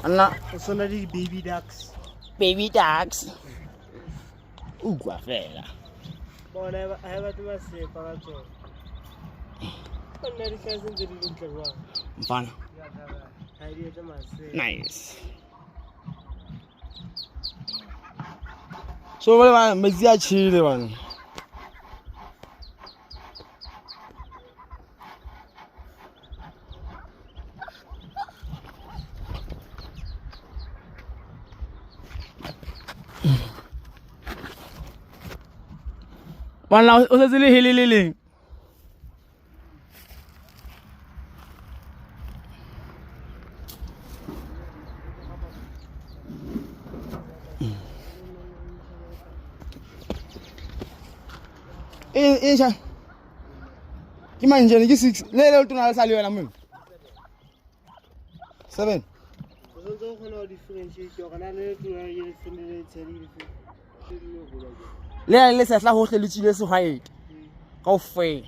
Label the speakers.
Speaker 1: Anna.
Speaker 2: So na di baby ducks.
Speaker 1: Baby ducks. Ugwa fela.
Speaker 2: Bona I have to say para to. Bona di kasi ndiri ndlwa.
Speaker 1: Mfana.
Speaker 2: Idea to mase.
Speaker 1: Nice. So wale bana mezi a chile bana. Bana o se le heleleleng. Insha. Ki manje ni 6. Lele tuna la saliwe na mimi. 7.
Speaker 2: So khona differentiate yo kana le tuna ye sendele tseli le.
Speaker 1: Le sa hla hohle le tsile se hwae. Kaofela.